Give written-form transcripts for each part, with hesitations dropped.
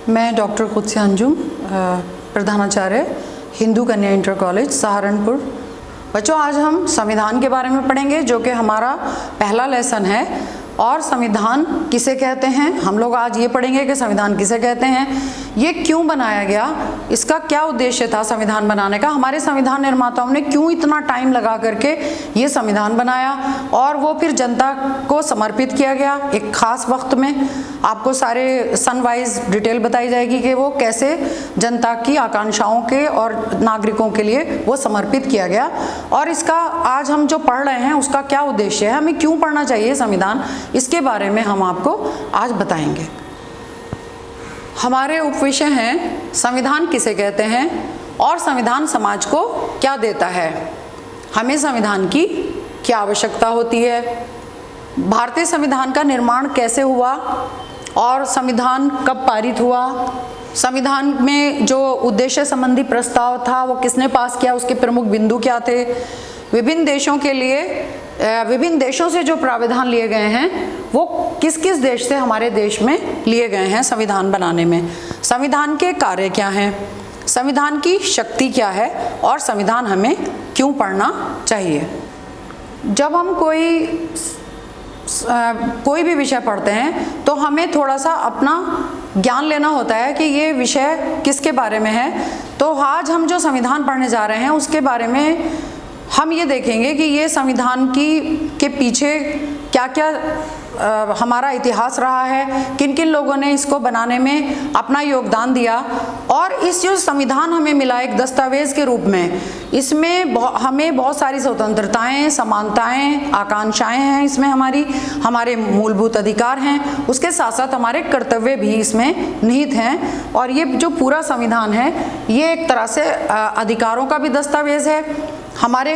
मैं डॉक्टर कुत्सिया अंजुम, प्रधानाचार्य हिंदू कन्या इंटर कॉलेज सहारनपुर। बच्चों, आज हम संविधान के बारे में पढ़ेंगे, जो कि हमारा पहला लेसन है। और संविधान किसे कहते हैं, हम लोग आज ये पढ़ेंगे कि संविधान किसे कहते हैं, ये क्यों बनाया गया, इसका क्या उद्देश्य था संविधान बनाने का, हमारे संविधान निर्माताओं ने क्यों इतना टाइम लगा करके ये संविधान बनाया और वो फिर जनता को समर्पित किया गया एक खास वक्त में। आपको सारे सन वाइज डिटेल बताई जाएगी कि वो कैसे जनता की आकांक्षाओं के और नागरिकों के लिए वो समर्पित किया गया, और इसका आज हम जो पढ़ रहे हैं उसका क्या उद्देश्य है, हमें क्यों पढ़ना चाहिए संविधान, इसके बारे में हम आपको आज बताएंगे। हमारे उपविषय हैं संविधान किसे कहते हैं और संविधान समाज को क्या देता है, हमें संविधान की क्या आवश्यकता होती है, भारतीय संविधान का निर्माण कैसे हुआ और संविधान कब पारित हुआ, संविधान में जो उद्देश्य संबंधी प्रस्ताव था वो किसने पास किया, उसके प्रमुख बिंदु क्या थे, विभिन्न देशों के लिए विभिन्न देशों से जो प्रावधान लिए गए हैं वो किस किस देश से हमारे देश में लिए गए हैं संविधान बनाने में, संविधान के कार्य क्या हैं, संविधान की शक्ति क्या है और संविधान हमें क्यों पढ़ना चाहिए। जब हम कोई भी विषय पढ़ते हैं तो हमें थोड़ा सा अपना ज्ञान लेना होता है कि ये विषय किसके बारे में है। तो आज हम जो संविधान पढ़ने जा रहे हैं उसके बारे में हम ये देखेंगे कि ये संविधान के पीछे क्या क्या हमारा इतिहास रहा है, किन किन लोगों ने इसको बनाने में अपना योगदान दिया, और इस जो संविधान हमें मिला एक दस्तावेज के रूप में, इसमें हमें बहुत सारी स्वतंत्रताएं, समानताएं, आकांक्षाएं हैं, इसमें हमारे मूलभूत अधिकार हैं, उसके साथ साथ हमारे कर्तव्य भी इसमें निहित हैं। और ये जो पूरा संविधान है ये एक तरह से अधिकारों का भी दस्तावेज है, हमारे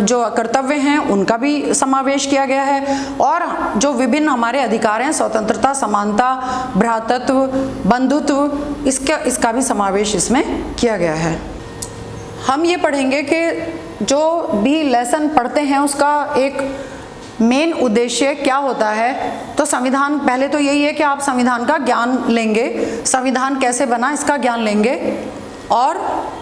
जो कर्तव्य हैं उनका भी समावेश किया गया है, और जो विभिन्न हमारे अधिकार हैं, स्वतंत्रता, समानता, भ्रातृत्व, बंधुत्व, इसका भी समावेश इसमें किया गया है। हम ये पढ़ेंगे कि जो भी लेसन पढ़ते हैं उसका एक मेन उद्देश्य क्या होता है। तो संविधान, पहले तो यही है कि आप संविधान का ज्ञान लेंगे, संविधान कैसे बना इसका ज्ञान लेंगे, और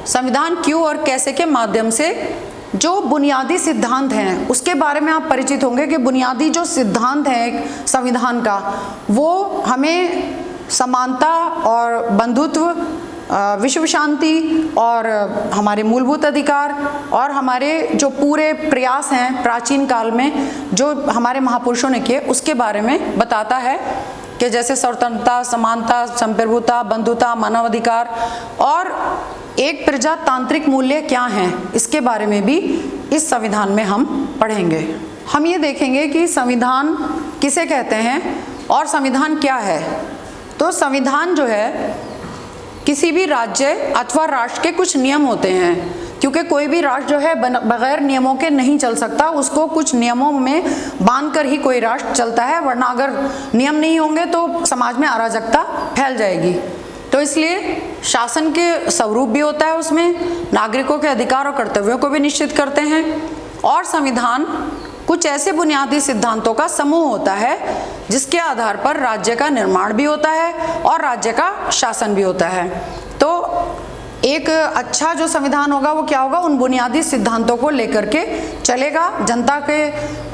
संविधान क्यों और कैसे के माध्यम से जो बुनियादी सिद्धांत हैं उसके बारे में आप परिचित होंगे कि बुनियादी जो सिद्धांत है एक संविधान का, वो हमें समानता और बंधुत्व, विश्व शांति और हमारे मूलभूत अधिकार और हमारे जो पूरे प्रयास हैं प्राचीन काल में जो हमारे महापुरुषों ने किए उसके बारे में बताता है, कि जैसे स्वतंत्रता, समानता, संप्रभुता, बंधुता, मानवाधिकार और एक प्रजातांत्रिक मूल्य क्या हैं, इसके बारे में भी इस संविधान में हम पढ़ेंगे। हम ये देखेंगे कि संविधान किसे कहते हैं और संविधान क्या है। तो संविधान जो है किसी भी राज्य अथवा राष्ट्र के कुछ नियम होते हैं, क्योंकि कोई भी राष्ट्र जो है बगैर नियमों के नहीं चल सकता, उसको कुछ नियमों में बांधकर ही कोई राष्ट्र चलता है, वरना अगर नियम नहीं होंगे तो समाज में अराजकता फैल जाएगी। तो इसलिए शासन के स्वरूप भी होता है, उसमें नागरिकों के अधिकार और कर्तव्यों को भी निश्चित करते हैं, और संविधान कुछ ऐसे बुनियादी सिद्धांतों का समूह होता है जिसके आधार पर राज्य का निर्माण भी होता है और राज्य का शासन भी होता है। तो एक अच्छा जो संविधान होगा वो क्या होगा, उन बुनियादी सिद्धांतों को लेकर के चलेगा, जनता के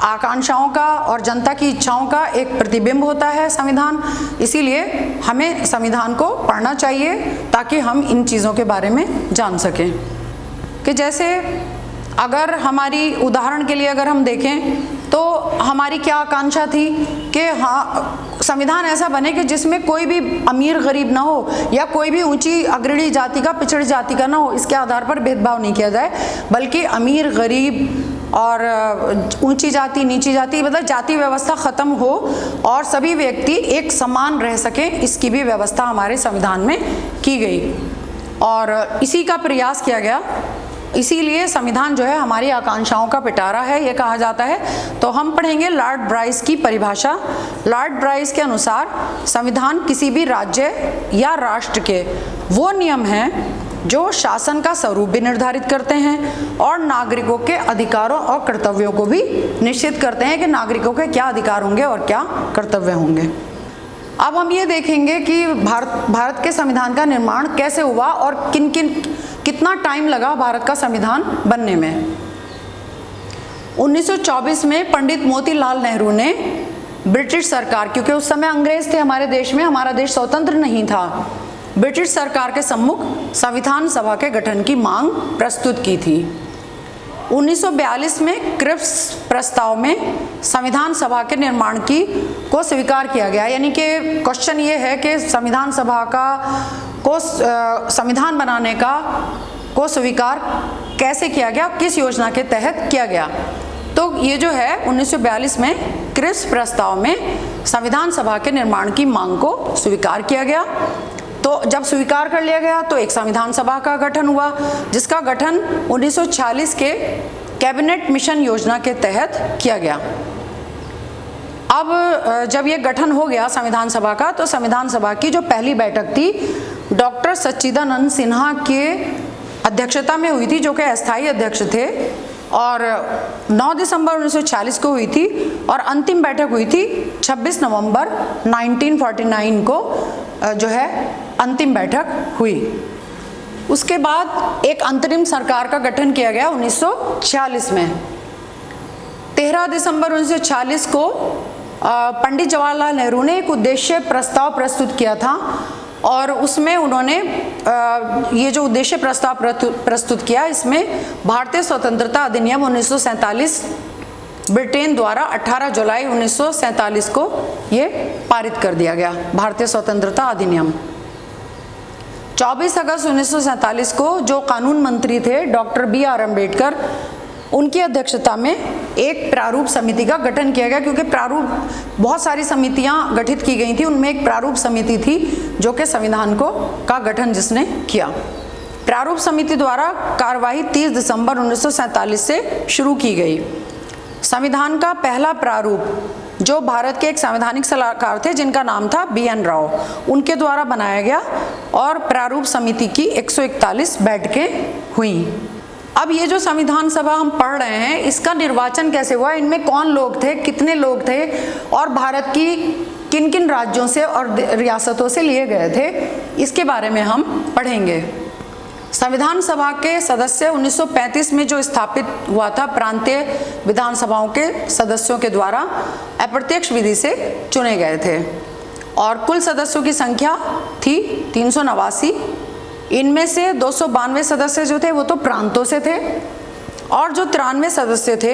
आकांक्षाओं का और जनता की इच्छाओं का एक प्रतिबिंब होता है संविधान। इसीलिए हमें संविधान को पढ़ना चाहिए ताकि हम इन चीज़ों के बारे में जान सकें। कि जैसे अगर हमारी उदाहरण के लिए अगर हम देखें तो हमारी क्या आकांक्षा थी कि हाँ संविधान ऐसा बने कि जिसमें कोई भी अमीर गरीब ना हो या कोई भी ऊंची अग्रणी जाति का पिछड़ी जाति का ना हो, इसके आधार पर भेदभाव नहीं किया जाए, बल्कि अमीर गरीब और ऊंची जाति नीची जाति मतलब जाति व्यवस्था ख़त्म हो और सभी व्यक्ति एक समान रह सकें, इसकी भी व्यवस्था हमारे संविधान में की गई और इसी का प्रयास किया गया। इसीलिए संविधान जो है हमारी आकांक्षाओं का पिटारा है, ये कहा जाता है। तो हम पढ़ेंगे लॉर्ड ब्राइस की परिभाषा। लॉर्ड ब्राइस के अनुसार संविधान किसी भी राज्य या राष्ट्र के वो नियम हैं जो शासन का स्वरूप भी निर्धारित करते हैं और नागरिकों के अधिकारों और कर्तव्यों को भी निश्चित करते हैं कि नागरिकों के क्या अधिकार होंगे और क्या कर्तव्य होंगे। अब हम ये देखेंगे कि भारत के संविधान का निर्माण कैसे हुआ और कितना टाइम लगा भारत का संविधान बनने में। 1924 में पंडित मोतीलाल नेहरू ने ब्रिटिश सरकार, क्योंकि उस समय अंग्रेज थे हमारे देश में, हमारा देश स्वतंत्र नहीं था, ब्रिटिश सरकार के सम्मुख संविधान सभा के गठन की मांग प्रस्तुत की थी। 1942 में क्रिप्स प्रस्ताव में संविधान सभा के निर्माण को स्वीकार किया गया। यानी कि क्वेश्चन ये है कि संविधान सभा संविधान बनाने को स्वीकार कैसे किया गया, किस योजना के तहत किया गया। तो ये जो है 1942 में क्रिप्स प्रस्ताव में संविधान सभा के निर्माण की मांग को स्वीकार किया गया। तो जब स्वीकार कर लिया गया तो एक संविधान सभा का गठन हुआ, जिसका गठन 1946 के कैबिनेट मिशन योजना के तहत किया गया। अब जब ये गठन हो गया संविधान सभा का, तो संविधान सभा की जो पहली बैठक थी डॉक्टर सच्चिदानंद सिन्हा के अध्यक्षता में हुई थी, जो कि अस्थायी अध्यक्ष थे, और 9 दिसंबर 1940 को हुई थी, और अंतिम बैठक हुई थी 26 नवंबर 1949 को जो है अंतिम बैठक हुई। उसके बाद एक अंतरिम सरकार का गठन किया गया 1946 में। 13 दिसंबर 1940 को पंडित जवाहरलाल नेहरू ने एक उद्देश्य प्रस्ताव प्रस्तुत किया था, और उसमें उन्होंने ये जो उद्देश्य प्रस्ताव प्रस्तुत किया, इसमें भारतीय स्वतंत्रता अधिनियम 1947 ब्रिटेन द्वारा 18 जुलाई 1947 को ये पारित कर दिया गया, भारतीय स्वतंत्रता अधिनियम। 24 अगस्त 1947 को जो कानून मंत्री थे डॉक्टर BR अम्बेडकर, उनकी अध्यक्षता में एक प्रारूप समिति का गठन किया गया, क्योंकि बहुत सारी समितियां गठित की गई थी, उनमें एक प्रारूप समिति थी जो कि संविधान का गठन जिसने किया। प्रारूप समिति द्वारा कार्यवाही 30 दिसंबर 1947 से शुरू की गई। संविधान का पहला प्रारूप जो भारत के एक संवैधानिक सलाहकार थे जिनका नाम था BN राव, उनके द्वारा बनाया गया, और प्रारूप समिति की 141 बैठकें हुई। अब ये जो संविधान सभा हम पढ़ रहे हैं, इसका निर्वाचन कैसे हुआ, इनमें कौन लोग थे, कितने लोग थे, और भारत की किन किन राज्यों से और रियासतों से लिए गए थे, इसके बारे में हम पढ़ेंगे। संविधान सभा के सदस्य 1935 में जो स्थापित हुआ था, प्रांतीय विधानसभाओं के सदस्यों के द्वारा अप्रत्यक्ष विधि से चुने गए थे, और कुल सदस्यों की संख्या थी 389। इनमें से 292 सदस्य जो थे वो तो प्रांतों से थे, और जो 93 सदस्य थे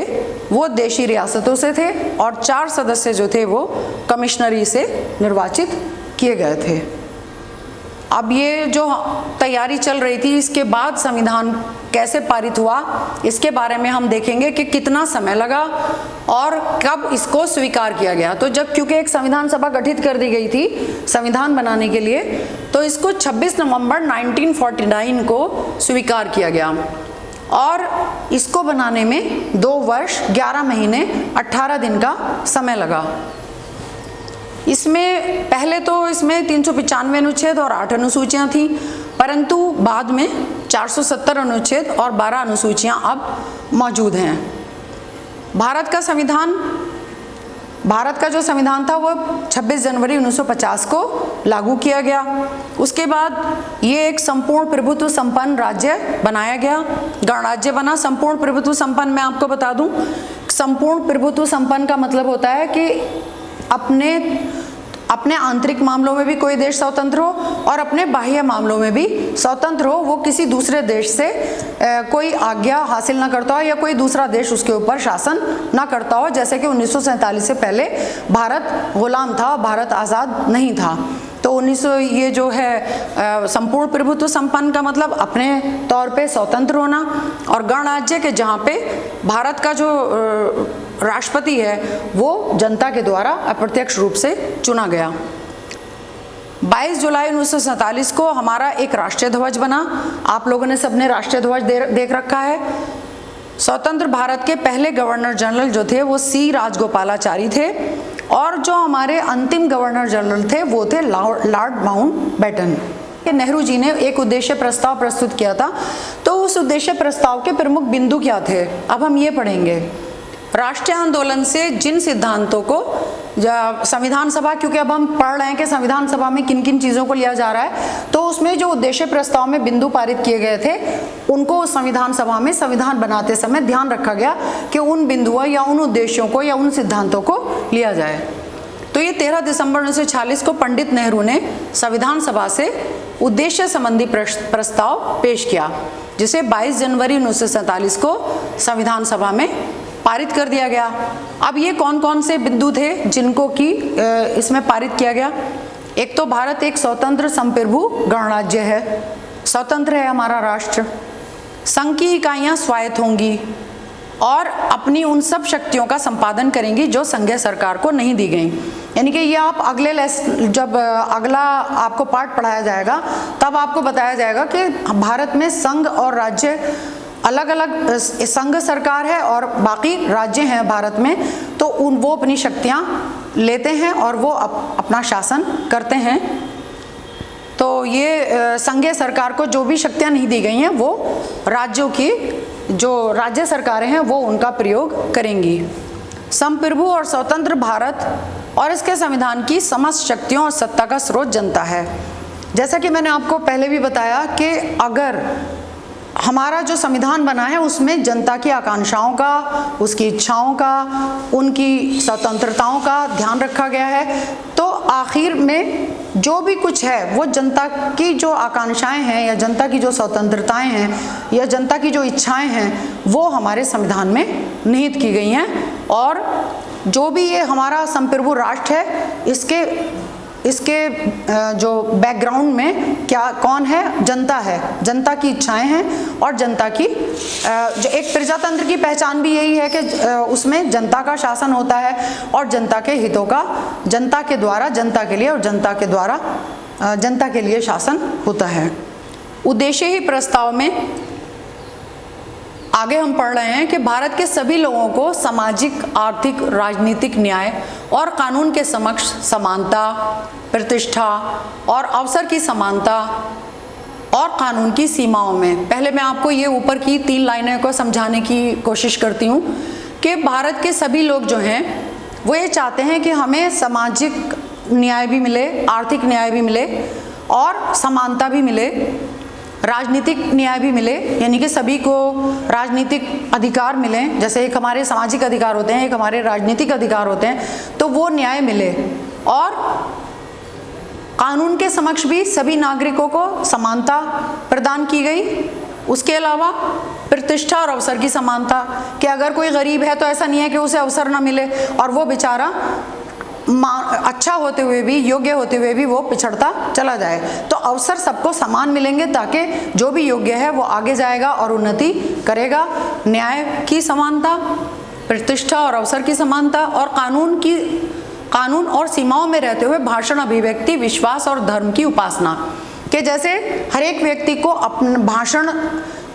वो देशी रियासतों से थे, और 4 सदस्य जो थे वो कमिश्नरी से निर्वाचित किए गए थे। अब ये जो तैयारी चल रही थी, इसके बाद संविधान कैसे पारित हुआ, इसके बारे में हम देखेंगे कि कितना समय लगा और कब इसको स्वीकार किया गया। तो जब क्योंकि एक संविधान सभा गठित कर दी गई थी संविधान बनाने के लिए, तो इसको 26 नवंबर 1949 को स्वीकार किया गया, और इसको बनाने में 2 वर्ष 11 महीने 18 दिन का समय लगा। इसमें पहले तो इसमें 395 अनुच्छेद और 8 अनुसूचियां थी, परंतु बाद में 470 अनुच्छेद और 12 अनुसूचियां अब मौजूद हैं। भारत का जो संविधान था वो 26 जनवरी 1950 को लागू किया गया। उसके बाद ये एक संपूर्ण प्रभुत्व संपन्न राज्य बनाया गया, गणराज्य बना। संपूर्ण प्रभुत्व संपन्न मैं आपको बता दूं, संपूर्ण प्रभुत्व संपन्न का मतलब होता है कि अपने आंतरिक मामलों में भी कोई देश स्वतंत्र हो और अपने बाह्य मामलों में भी स्वतंत्र हो, वो किसी दूसरे देश से कोई आज्ञा हासिल ना करता हो या कोई दूसरा देश उसके ऊपर शासन ना करता हो। जैसे कि 1947 से पहले भारत गुलाम था, भारत आज़ाद नहीं था। तो 1900 ये जो है संपूर्ण प्रभुत्व संपन्न का मतलब अपने तौर पे स्वतंत्र होना, और गणराज्य के जहाँ पे भारत का जो राष्ट्रपति है वो जनता के द्वारा अप्रत्यक्ष रूप से चुना गया। 22 जुलाई 1947 को हमारा एक राष्ट्रीय ध्वज बना। आप लोगों ने सबने राष्ट्रीय ध्वज देख रखा है। स्वतंत्र भारत के पहले गवर्नर जनरल जो थे वो C राजगोपालाचारी थे, और जो हमारे अंतिम गवर्नर जनरल थे वो थे लॉर्ड माउंटबेटन। नेहरू जी ने एक उद्देश्य प्रस्ताव प्रस्तुत किया था, तो उस उद्देश्य प्रस्ताव के प्रमुख बिंदु क्या थे, अब हम ये पढ़ेंगे। राष्ट्रीय आंदोलन से जिन सिद्धांतों को संविधान सभा, क्योंकि अब हम पढ़ रहे हैं कि संविधान सभा में किन किन चीज़ों को लिया जा रहा है, तो उसमें जो उद्देश्य प्रस्ताव में बिंदु पारित किए गए थे उनको संविधान सभा में संविधान बनाते समय ध्यान रखा गया कि उन बिंदुओं या उन उद्देश्यों को या उन सिद्धांतों को लिया जाए। तो ये 13 दिसंबर 1946 को पंडित नेहरू ने संविधान सभा से उद्देश्य संबंधी प्रस्ताव पेश किया, जिसे 22 जनवरी 1947 को संविधान सभा में पारित कर दिया गया। अब ये कौन कौन से बिंदु थे जिनको कि इसमें पारित किया गया? एक तो भारत एक स्वतंत्र संप्रभु गणराज्य है, स्वतंत्र है हमारा राष्ट्र, संघ की इकाइयाँ स्वायत्त होंगी और अपनी उन सब शक्तियों का संपादन करेंगी जो संघीय सरकार को नहीं दी गई। यानी कि ये आप जब अगला आपको पाठ पढ़ाया जाएगा तब आपको बताया जाएगा कि भारत में संघ और राज्य अलग अलग, संघ सरकार है और बाकी राज्य हैं भारत में, तो वो अपनी शक्तियाँ लेते हैं और वो अपना शासन करते हैं। तो ये संघीय सरकार को जो भी शक्तियाँ नहीं दी गई हैं वो राज्यों की जो राज्य सरकारें हैं वो उनका प्रयोग करेंगी। संप्रभु और स्वतंत्र भारत और इसके संविधान की समस्त शक्तियों और सत्ता का स्रोत जनता है। जैसा कि मैंने आपको पहले भी बताया कि अगर हमारा जो संविधान बना है उसमें जनता की आकांक्षाओं का, उसकी इच्छाओं का, उनकी स्वतंत्रताओं का ध्यान रखा गया है, तो आखिर में जो भी कुछ है वो जनता की जो आकांक्षाएं हैं या जनता की जो स्वतंत्रताएं हैं या जनता की जो इच्छाएं हैं वो हमारे संविधान में निहित की गई हैं। और जो भी ये हमारा संप्रभु राष्ट्र है इसके जो बैकग्राउंड में कौन है? जनता है, जनता की इच्छाएं हैं और जनता की जो एक प्रजातंत्र की पहचान भी यही है कि उसमें जनता का शासन होता है और जनता के हितों का जनता के द्वारा, जनता के लिए और जनता के द्वारा जनता के लिए शासन होता है। उद्देश्य ही प्रस्ताव में आगे हम पढ़ रहे हैं कि भारत के सभी लोगों को सामाजिक, आर्थिक, राजनीतिक न्याय और कानून के समक्ष समानता, प्रतिष्ठा और अवसर की समानता और कानून की सीमाओं में। पहले मैं आपको ये ऊपर की 3 लाइनों को समझाने की कोशिश करती हूँ कि भारत के सभी लोग जो हैं वो ये चाहते हैं कि हमें सामाजिक न्याय भी मिले, आर्थिक न्याय भी मिले और समानता भी मिले, राजनीतिक न्याय भी मिले, यानी कि सभी को राजनीतिक अधिकार मिलें। जैसे एक हमारे सामाजिक अधिकार होते हैं, एक हमारे राजनीतिक अधिकार होते हैं, तो वो न्याय मिले। और कानून के समक्ष भी सभी नागरिकों को समानता प्रदान की गई। उसके अलावा प्रतिष्ठा और अवसर की समानता, कि अगर कोई गरीब है तो ऐसा नहीं है कि उसे अवसर ना मिले और वो बेचारा अच्छा होते हुए भी, योग्य होते हुए भी वो पिछड़ता चला जाए। तो अवसर सबको समान मिलेंगे ताकि जो भी योग्य है वो आगे जाएगा और उन्नति करेगा। न्याय की समानता, प्रतिष्ठा और अवसर की समानता और कानून और सीमाओं में रहते हुए भाषण, अभिव्यक्ति, विश्वास और धर्म की उपासना, कि जैसे हर एक व्यक्ति को अपना भाषण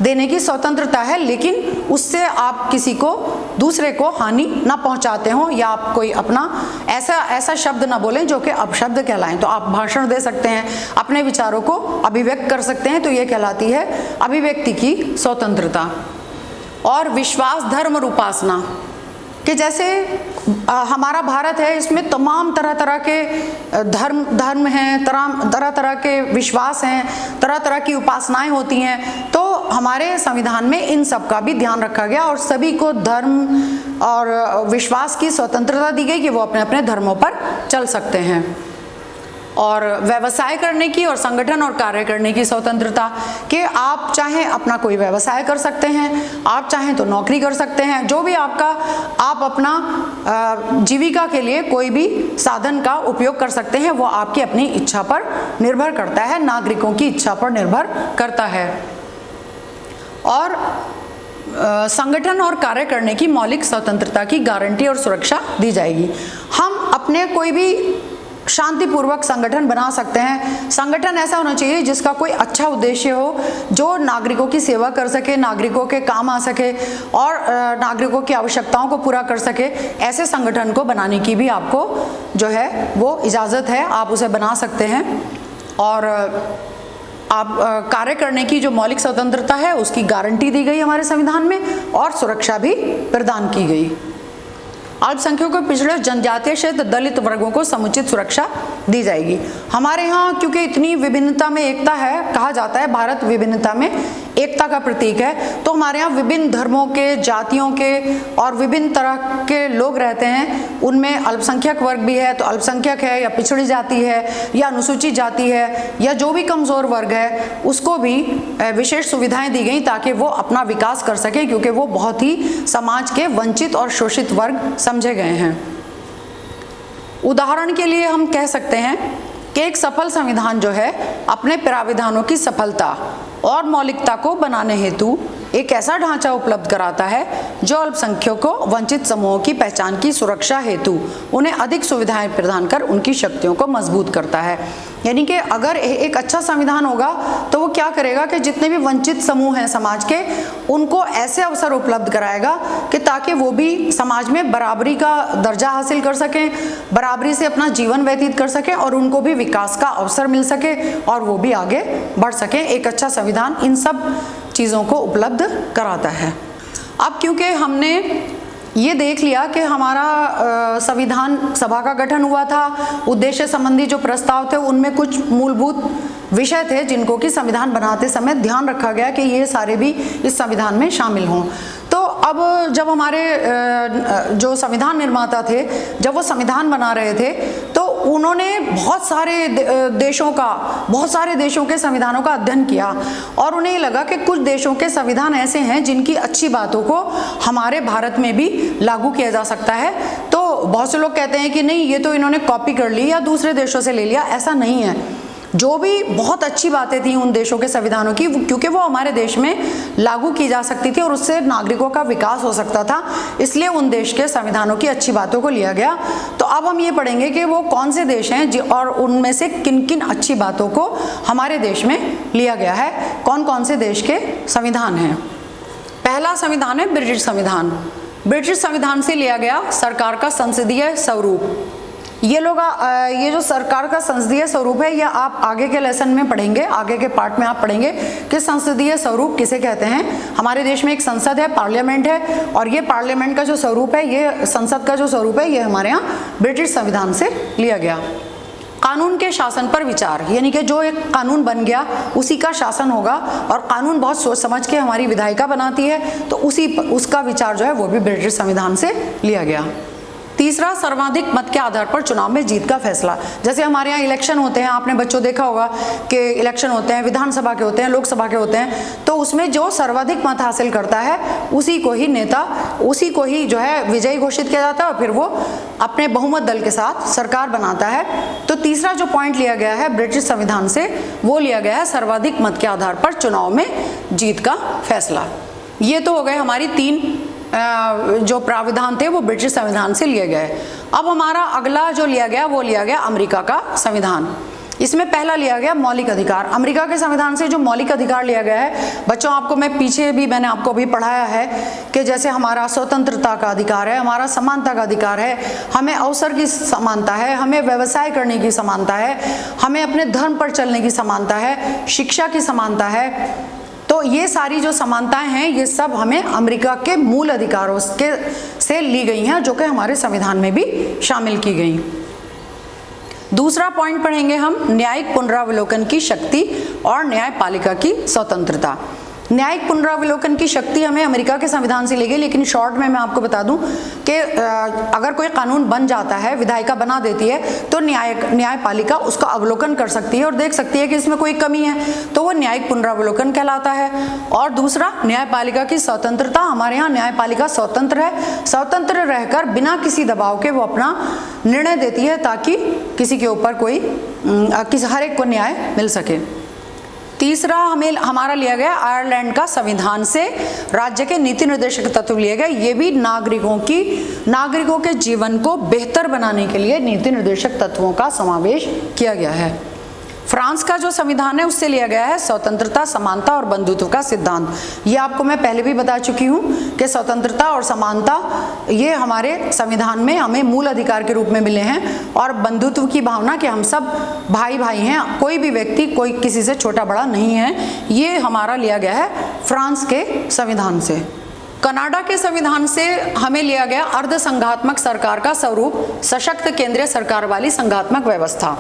देने की स्वतंत्रता है, लेकिन उससे आप किसी को, दूसरे को हानि ना पहुंचाते हो या आप कोई अपना ऐसा शब्द ना बोलें जो कि अपशब्द कहलाएं। तो आप भाषण दे सकते हैं, अपने विचारों को अभिव्यक्त कर सकते हैं, तो ये कहलाती है अभिव्यक्ति की स्वतंत्रता। और विश्वास, धर्म और उपासना, कि जैसे हमारा भारत है, इसमें तमाम तरह तरह के धर्म हैं, तरह तरह के विश्वास हैं, तरह तरह की उपासनाएं होती हैं। तो हमारे संविधान में इन सब का भी ध्यान रखा गया और सभी को धर्म और विश्वास की स्वतंत्रता दी गई कि वो अपने अपने धर्मों पर चल सकते हैं। और व्यवसाय करने की और संगठन और कार्य करने की स्वतंत्रता, कि आप चाहें अपना कोई व्यवसाय कर सकते हैं, आप चाहें तो नौकरी कर सकते हैं, जो भी आप अपना जीविका के लिए कोई भी साधन का उपयोग कर सकते हैं, वो आपकी अपनी इच्छा पर निर्भर करता है, नागरिकों की इच्छा पर निर्भर करता है। और संगठन और कार्य करने की मौलिक स्वतंत्रता की गारंटी और सुरक्षा दी जाएगी। हम अपने कोई भी शांतिपूर्वक संगठन बना सकते हैं। संगठन ऐसा होना चाहिए जिसका कोई अच्छा उद्देश्य हो, जो नागरिकों की सेवा कर सके, नागरिकों के काम आ सके और नागरिकों की आवश्यकताओं को पूरा कर सके। ऐसे संगठन को बनाने की भी आपको जो है वो इजाज़त है, आप उसे बना सकते हैं। और आप कार्य करने की जो मौलिक स्वतंत्रता है उसकी गारंटी दी गई हमारे संविधान में और सुरक्षा भी प्रदान की गई। अल्पसंख्यकों, पिछड़े, जनजातीय क्षेत्र, दलित वर्गों को समुचित सुरक्षा दी जाएगी। हमारे यहाँ क्योंकि इतनी विभिन्नता में एकता है, कहा जाता है भारत विभिन्नता में एकता का प्रतीक है, तो हमारे यहाँ विभिन्न धर्मों के, जातियों के और विभिन्न तरह के लोग रहते हैं। उनमें अल्पसंख्यक वर्ग भी है, तो अल्पसंख्यक है या पिछड़ी जाति है या अनुसूचित जाति है या जो भी कमज़ोर वर्ग है, उसको भी विशेष सुविधाएं दी गई ताकि वो अपना विकास कर सके, क्योंकि वो बहुत ही समाज के वंचित और शोषित वर्ग समझे गए हैं। उदाहरण के लिए हम कह सकते हैं कि एक सफल संविधान जो है अपने प्राविधानों की सफलता और मौलिकता को बनाने हेतु एक ऐसा ढांचा उपलब्ध कराता है जो अल्पसंख्यकों, वंचित समूहों की पहचान की सुरक्षा हेतु उन्हें अधिक सुविधाएं प्रदान कर उनकी शक्तियों को मजबूत करता है। यानी कि अगर एक अच्छा संविधान होगा तो वो क्या करेगा कि जितने भी वंचित समूह हैं समाज के, उनको ऐसे अवसर उपलब्ध कराएगा कि ताकि वो भी समाज में बराबरी का दर्जा हासिल कर सकें, बराबरी से अपना जीवन व्यतीत कर सकें और उनको भी विकास का अवसर मिल सके और वो भी आगे बढ़ सकें। एक अच्छा संविधान इन सब चीज़ों को उपलब्ध कराता है। अब क्योंकि हमने ये देख लिया कि हमारा संविधान सभा का गठन हुआ था, उद्देश्य संबंधी जो प्रस्ताव थे उनमें कुछ मूलभूत विषय थे जिनको कि संविधान बनाते समय ध्यान रखा गया कि ये सारे भी इस संविधान में शामिल हों। तो अब जब हमारे जो संविधान निर्माता थे, जब वो संविधान बना रहे थे, तो उन्होंने बहुत सारे देशों के संविधानों का अध्ययन किया और उन्हें ये लगा कि कुछ देशों के संविधान ऐसे हैं जिनकी अच्छी बातों को हमारे भारत में भी लागू किया जा सकता है। तो बहुत से लोग कहते हैं कि नहीं, ये तो इन्होंने कॉपी कर ली या दूसरे देशों से ले लिया। ऐसा नहीं है। जो भी बहुत अच्छी बातें थी उन देशों के संविधानों की, क्योंकि वो हमारे देश में लागू की जा सकती थी और उससे नागरिकों का विकास हो सकता था, इसलिए उन देश के संविधानों की अच्छी बातों को लिया गया। तो अब हम ये पढ़ेंगे कि वो कौन से देश हैं और उनमें से किन किन अच्छी बातों को हमारे देश में लिया गया है, कौन कौन से देश के संविधान हैं। पहला संविधान है ब्रिटिश संविधान। ब्रिटिश संविधान से लिया गया सरकार का संसदीय स्वरूप। ये जो सरकार का संसदीय स्वरूप है, यह आप आगे के लेसन में पढ़ेंगे, आगे के पार्ट में आप पढ़ेंगे कि संसदीय स्वरूप किसे कहते हैं। हमारे देश में एक संसद है, पार्लियामेंट है, और ये पार्लियामेंट का जो स्वरूप है, ये संसद का जो स्वरूप है, ये हमारे यहाँ ब्रिटिश संविधान से लिया गया। कानून के शासन पर विचार, यानी कि जो एक कानून बन गया उसी का शासन होगा, और कानून बहुत सोच समझ के हमारी विधायिका बनाती है, तो उसका विचार जो है वो भी ब्रिटिश संविधान से लिया गया। तीसरा, सर्वाधिक मत के आधार पर चुनाव में जीत का फैसला। जैसे हमारे यहाँ इलेक्शन होते हैं, आपने बच्चों देखा होगा कि इलेक्शन होते हैं, विधानसभा के होते हैं, लोकसभा के होते हैं, तो उसमें जो सर्वाधिक मत हासिल करता है उसी को ही जो है विजयी घोषित किया जाता है और फिर वो अपने बहुमत दल के साथ सरकार बनाता है। तो तीसरा जो पॉइंट लिया गया है ब्रिटिश संविधान से, वो लिया गया है सर्वाधिक मत के आधार पर चुनाव में जीत का फैसला। ये तो हो गए हमारी 3 जो प्राविधान थे वो ब्रिटिश संविधान से लिए गए। अब हमारा अगला जो लिया गया वो लिया गया अमेरिका का संविधान। इसमें पहला लिया गया मौलिक अधिकार। अमेरिका के संविधान से जो मौलिक अधिकार लिया गया है, बच्चों आपको मैंने आपको भी पढ़ाया है कि जैसे हमारा स्वतंत्रता का अधिकार है, हमारा समानता का अधिकार है, हमें अवसर की समानता है, हमें व्यवसाय करने की समानता है, हमें अपने धर्म पर चलने की समानता है, शिक्षा की समानता है। तो ये सारी जो समानताएं हैं ये सब हमें अमेरिका के मूल अधिकारों से ली गई हैं, जो कि हमारे संविधान में भी शामिल की गई। दूसरा पॉइंट पढ़ेंगे हम, न्यायिक पुनरावलोकन की शक्ति और न्यायपालिका की स्वतंत्रता। न्यायिक पुनरावलोकन की शक्ति हमें अमेरिका के संविधान से ली गई, लेकिन शॉर्ट में मैं आपको बता दूं कि अगर कोई कानून बन जाता है, विधायिका बना देती है, तो न्यायपालिका उसका अवलोकन कर सकती है और देख सकती है कि इसमें कोई कमी है, तो वो न्यायिक पुनरावलोकन कहलाता है। और दूसरा, न्यायपालिका की स्वतंत्रता। हमारे यहाँ न्यायपालिका स्वतंत्र है, स्वतंत्र रहकर बिना किसी दबाव के वो अपना निर्णय देती है ताकि किसी के ऊपर हर एक को न्याय मिल सके। तीसरा हमारा लिया गया आयरलैंड का संविधान से राज्य के नीति निर्देशक तत्व लिए गए। ये भी नागरिकों के जीवन को बेहतर बनाने के लिए नीति निर्देशक तत्वों का समावेश किया गया है। फ्रांस का जो संविधान है उससे लिया गया है स्वतंत्रता, समानता और बंधुत्व का सिद्धांत। ये आपको मैं पहले भी बता चुकी हूँ कि स्वतंत्रता और समानता ये हमारे संविधान में हमें मूल अधिकार के रूप में मिले हैं, और बंधुत्व की भावना कि हम सब भाई भाई हैं, कोई भी व्यक्ति कोई किसी से छोटा बड़ा नहीं है, ये हमारा लिया गया है फ्रांस के संविधान से। कनाडा के संविधान से हमें लिया गया अर्ध संघात्मक सरकार का स्वरूप, सशक्त केंद्रीय सरकार वाली संघात्मक व्यवस्था।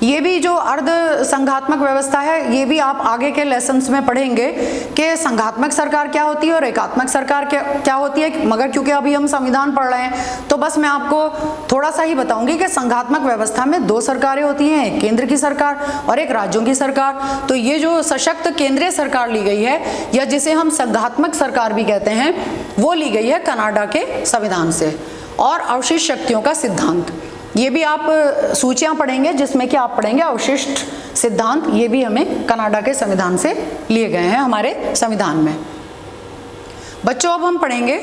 ये भी जो अर्ध संघात्मक व्यवस्था है, ये भी आप आगे के लेसन्स में पढ़ेंगे कि संघात्मक सरकार क्या होती है और एकात्मक सरकार क्या होती है। मगर क्योंकि अभी हम संविधान पढ़ रहे हैं तो बस मैं आपको थोड़ा सा ही बताऊंगी कि संघात्मक व्यवस्था में दो सरकारें होती हैं, एक केंद्र की सरकार और एक राज्यों की सरकार। तो ये जो सशक्त केंद्रीय सरकार ली गई है, या जिसे हम संघात्मक सरकार भी कहते हैं, वो ली गई है कनाडा के संविधान से। और अवशिष्ट शक्तियों का सिद्धांत, ये भी आप सूचियां पढ़ेंगे जिसमें कि आप पढ़ेंगे अवशिष्ट सिद्धांत, ये भी हमें कनाडा के संविधान से लिए गए हैं हमारे संविधान में। बच्चों, अब हम पढ़ेंगे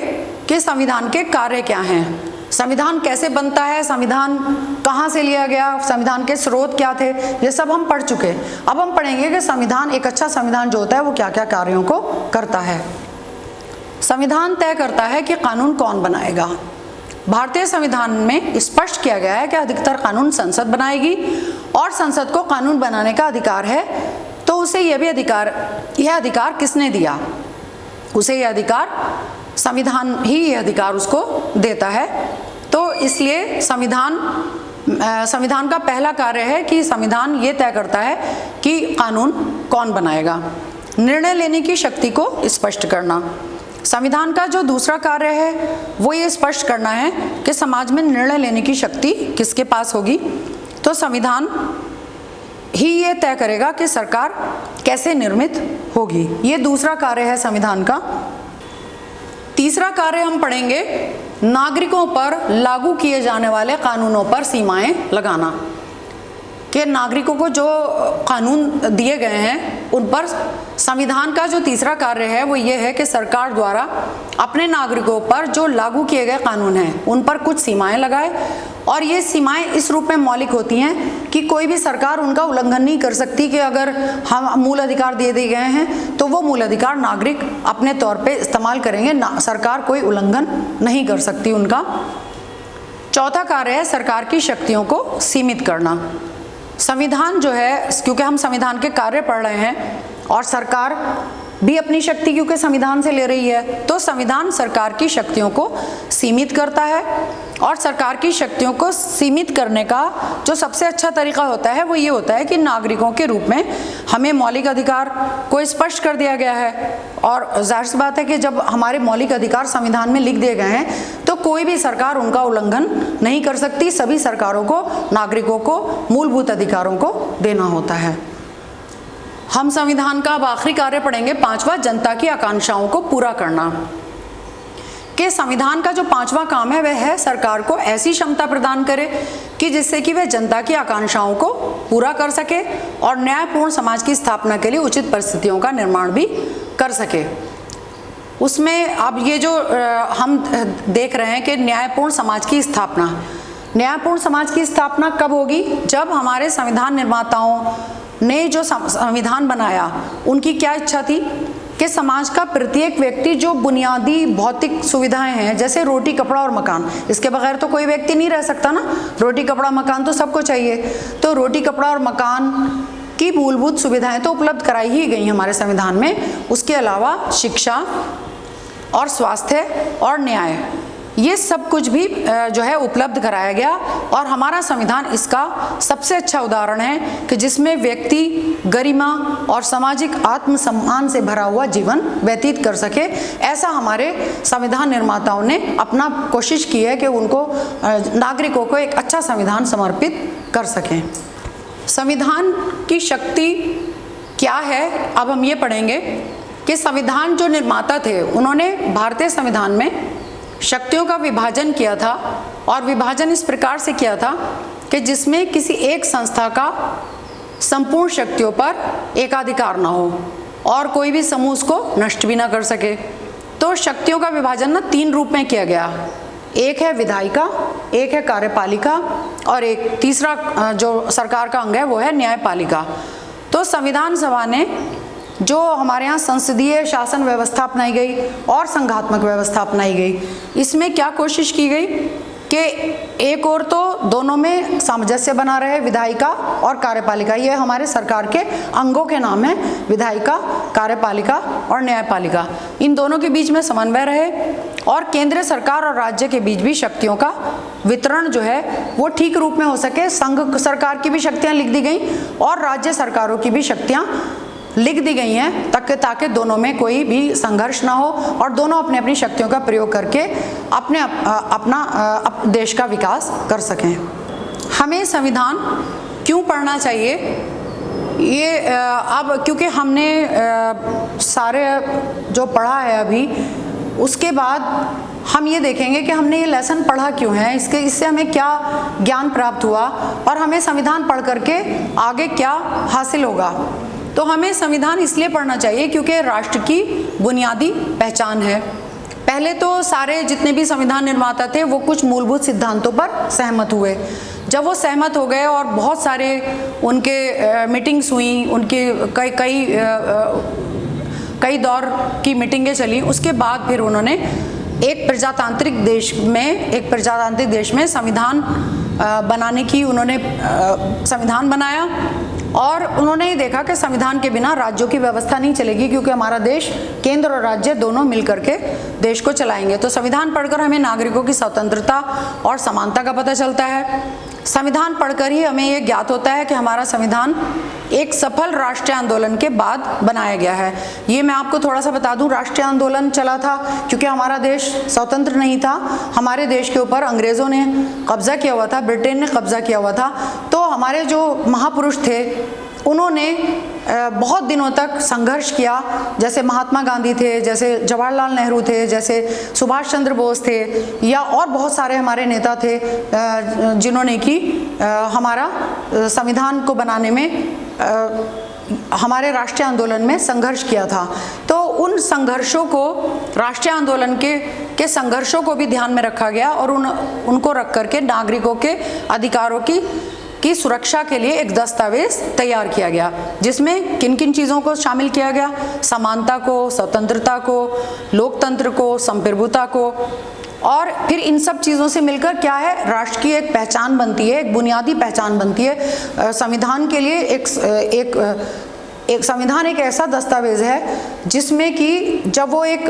कि संविधान के कार्य क्या हैं, संविधान कैसे बनता है, संविधान कहाँ से लिया गया, संविधान के स्रोत क्या थे, ये सब हम पढ़ चुके। अब हम पढ़ेंगे कि संविधान, एक अच्छा संविधान जो होता है वो क्या क्या कार्यों को करता है। संविधान तय करता है कि कानून कौन बनाएगा। भारतीय संविधान में स्पष्ट किया गया है कि अधिकतर कानून संसद बनाएगी और संसद को कानून बनाने का अधिकार है। तो उसे यह अधिकार किसने दिया? उसे यह अधिकार संविधान ही यह अधिकार उसको देता है। तो इसलिए संविधान का पहला कार्य है कि संविधान ये तय करता है कि कानून कौन बनाएगा। निर्णय लेने की शक्ति को स्पष्ट करना। संविधान का जो दूसरा कार्य है वो ये स्पष्ट करना है कि समाज में निर्णय लेने की शक्ति किसके पास होगी। तो संविधान ही ये तय करेगा कि सरकार कैसे निर्मित होगी। ये दूसरा कार्य है संविधान का। तीसरा कार्य हम पढ़ेंगे, नागरिकों पर लागू किए जाने वाले कानूनों पर सीमाएं लगाना। कि नागरिकों को जो कानून दिए गए हैं उन पर संविधान का जो तीसरा कार्य है वो ये है कि सरकार द्वारा अपने नागरिकों पर जो लागू किए गए कानून हैं उन पर कुछ सीमाएं लगाए। और ये सीमाएं इस रूप में मौलिक होती हैं कि कोई भी सरकार उनका उल्लंघन नहीं कर सकती। कि अगर हम मूल अधिकार दे दिए गए हैं तो वो मूल अधिकार नागरिक अपने तौर पे इस्तेमाल करेंगे, सरकार कोई उल्लंघन नहीं कर सकती उनका। चौथा कार्य है सरकार की शक्तियों को सीमित करना। संविधान जो है, क्योंकि हम संविधान के कार्य पढ़ रहे हैं और सरकार भी अपनी शक्ति क्योंकि संविधान से ले रही है, तो संविधान सरकार की शक्तियों को सीमित करता है। और सरकार की शक्तियों को सीमित करने का जो सबसे अच्छा तरीका होता है वो ये होता है कि नागरिकों के रूप में हमें मौलिक अधिकार को स्पष्ट कर दिया गया है। और जाहिर सी बात है कि जब हमारे मौलिक अधिकार संविधान में लिख दिए गए हैं तो कोई भी सरकार उनका उल्लंघन नहीं कर सकती। सभी सरकारों को नागरिकों को मूलभूत अधिकारों को देना होता है। हम संविधान का अब आखिरी कार्य पढ़ेंगे, पांचवा, जनता की आकांक्षाओं को पूरा करना। कि संविधान का जो पांचवा काम है वह है सरकार को ऐसी क्षमता प्रदान करे कि जिससे कि वह जनता की आकांक्षाओं को पूरा कर सके और न्यायपूर्ण समाज की स्थापना के लिए उचित परिस्थितियों का निर्माण भी कर सके। उसमें अब ये जो हम देख रहे हैं कि न्यायपूर्ण समाज की स्थापना, न्यायपूर्ण समाज की स्थापना कब होगी? जब हमारे संविधान निर्माताओं ने जो संविधान बनाया उनकी क्या इच्छा थी कि समाज का प्रत्येक व्यक्ति जो बुनियादी भौतिक सुविधाएं हैं, जैसे रोटी, कपड़ा और मकान, इसके बगैर तो कोई व्यक्ति नहीं रह सकता ना। रोटी, कपड़ा, मकान तो सबको चाहिए। तो रोटी, कपड़ा और मकान की मूलभूत सुविधाएं तो उपलब्ध कराई ही गई हमारे संविधान में। उसके अलावा शिक्षा और स्वास्थ्य और न्याय, ये सब कुछ भी जो है उपलब्ध कराया गया। और हमारा संविधान इसका सबसे अच्छा उदाहरण है कि जिसमें व्यक्ति गरिमा और सामाजिक आत्मसम्मान से भरा हुआ जीवन व्यतीत कर सके। ऐसा हमारे संविधान निर्माताओं ने अपना कोशिश की है कि उनको नागरिकों को एक अच्छा संविधान समर्पित कर सकें। संविधान की शक्ति क्या है, अब हम ये पढ़ेंगे कि संविधान जो निर्माता थे उन्होंने भारतीय संविधान में शक्तियों का विभाजन किया था। और विभाजन इस प्रकार से किया था कि जिसमें किसी एक संस्था का संपूर्ण शक्तियों पर एकाधिकार ना हो और कोई भी समूह उसको नष्ट भी ना कर सके। तो शक्तियों का विभाजन ना तीन रूप में किया गया, एक है विधायिका, एक है कार्यपालिका और एक तीसरा जो सरकार का अंग है वो है न्यायपालिका। तो संविधान सभा ने जो हमारे यहाँ संसदीय शासन व्यवस्था अपनाई गई और संघात्मक व्यवस्था अपनाई गई, इसमें क्या कोशिश की गई कि एक और तो दोनों में सामंजस्य बना रहे, विधायिका और कार्यपालिका, ये हमारे सरकार के अंगों के नाम है, विधायिका कार्यपालिका और न्यायपालिका, इन दोनों के बीच में समन्वय रहे और केंद्र सरकार और राज्य के बीच भी शक्तियों का वितरण जो है वो ठीक रूप में हो सके। संघ सरकार की भी शक्तियां लिख दी गई और राज्य सरकारों की भी शक्तियां लिख दी गई हैं ताकि दोनों में कोई भी संघर्ष ना हो और दोनों अपनी अपनी शक्तियों का प्रयोग करके अपना देश का विकास कर सकें। हमें संविधान क्यों पढ़ना चाहिए, ये अब क्योंकि हमने सारे जो पढ़ा है अभी, उसके बाद हम ये देखेंगे कि हमने ये लेसन पढ़ा क्यों है, इससे हमें क्या ज्ञान प्राप्त हुआ और हमें संविधान पढ़ करके आगे क्या हासिल होगा। तो हमें संविधान इसलिए पढ़ना चाहिए क्योंकि राष्ट्र की बुनियादी पहचान है। पहले तो सारे जितने भी संविधान निर्माता थे वो कुछ मूलभूत सिद्धांतों पर सहमत हुए। जब वो सहमत हो गए और बहुत सारे उनके मीटिंग्स हुई, उनके कई दौर की मीटिंगें चली, उसके बाद फिर उन्होंने एक प्रजातांत्रिक देश में संविधान बनाने की उन्होंने संविधान बनाया और उन्होंने ये देखा कि संविधान के बिना राज्यों की व्यवस्था नहीं चलेगी क्योंकि हमारा देश केंद्र और राज्य दोनों मिलकर के देश को चलाएंगे। तो संविधान पढ़कर हमें नागरिकों की स्वतंत्रता और समानता का पता चलता है। संविधान पढ़कर ही हमें ये ज्ञात होता है कि हमारा संविधान एक सफल राष्ट्रीय आंदोलन के बाद बनाया गया है। ये मैं आपको थोड़ा सा बता दूं, राष्ट्रीय आंदोलन चला था क्योंकि हमारा देश स्वतंत्र नहीं था, हमारे देश के ऊपर अंग्रेज़ों ने कब्जा किया हुआ था, ब्रिटेन ने कब्जा किया हुआ था। तो हमारे जो महापुरुष थे उन्होंने बहुत दिनों तक संघर्ष किया, जैसे महात्मा गांधी थे, जैसे जवाहरलाल नेहरू थे, जैसे सुभाष चंद्र बोस थे, या और बहुत सारे हमारे नेता थे जिन्होंने कि हमारा संविधान को बनाने में हमारे राष्ट्रीय आंदोलन में संघर्ष किया था। तो उन संघर्षों को, राष्ट्रीय आंदोलन के संघर्षों को भी ध्यान में रखा गया और उनको रख करके नागरिकों के अधिकारों की सुरक्षा के लिए एक दस्तावेज तैयार किया गया, जिसमें किन किन चीज़ों को शामिल किया गया, समानता को, स्वतंत्रता को, लोकतंत्र को, संप्रभुता को, और फिर इन सब चीज़ों से मिलकर क्या है, राष्ट्र की एक पहचान बनती है, एक बुनियादी पहचान बनती है। संविधान के लिए एक संविधान एक ऐसा दस्तावेज है जिसमें कि जब वो एक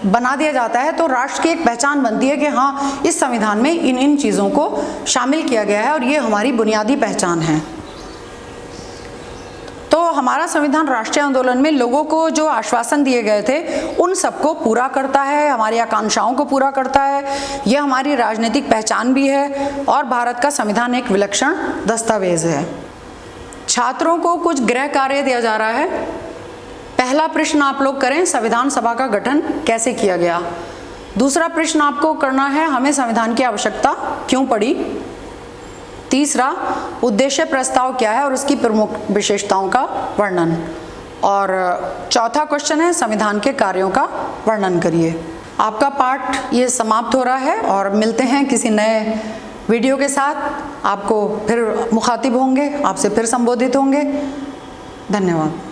बना दिया जाता है तो राष्ट्र की एक पहचान बनती है कि हाँ, इस संविधान में इन चीज़ों को शामिल किया गया है और ये हमारी बुनियादी पहचान है। तो हमारा संविधान राष्ट्रीय आंदोलन में लोगों को जो आश्वासन दिए गए थे उन सबको पूरा करता है, हमारी आकांक्षाओं को पूरा करता है, यह हमारी राजनीतिक पहचान भी है और भारत का संविधान एक विलक्षण दस्तावेज है। छात्रों को कुछ गृह कार्य दिया जा रहा है। पहला प्रश्न आप लोग करें, संविधान सभा का गठन कैसे किया गया। दूसरा प्रश्न आपको करना है, हमें संविधान की आवश्यकता क्यों पड़ी। तीसरा, उद्देश्य प्रस्ताव क्या है और उसकी प्रमुख विशेषताओं का वर्णन। और चौथा क्वेश्चन है, संविधान के कार्यों का वर्णन करिए। आपका पाठ ये समाप्त हो रहा है और मिलते हैं किसी नए वीडियो के साथ। आपको फिर मुखातिब होंगे, आपसे फिर संबोधित होंगे। धन्यवाद।